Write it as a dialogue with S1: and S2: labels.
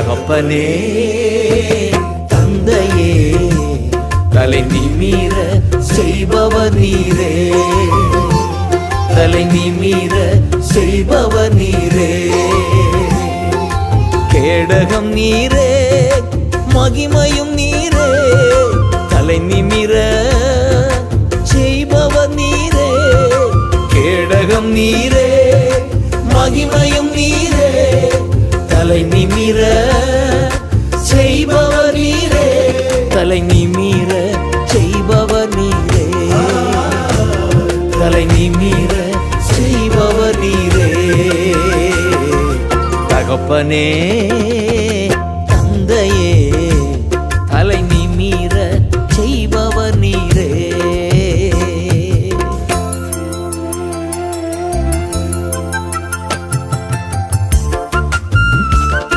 S1: தகப்பனே தந்தையே தலை நிமிர செய்பவர் நீரே, தலை நிமிர செய்பவர் நீரே. கேடகம் நீரே மகிமையும் நீரே, தலை நிமிர செய்பவர் நீரே. கேடகம் நீரே மகிமையும் நீரே, தலை நிமிர செய்பவர் நீரே, தலை நிமிர செய்பவர் நீரே, தலை நிமிர செய்பவர் நீரே. தகப்பனே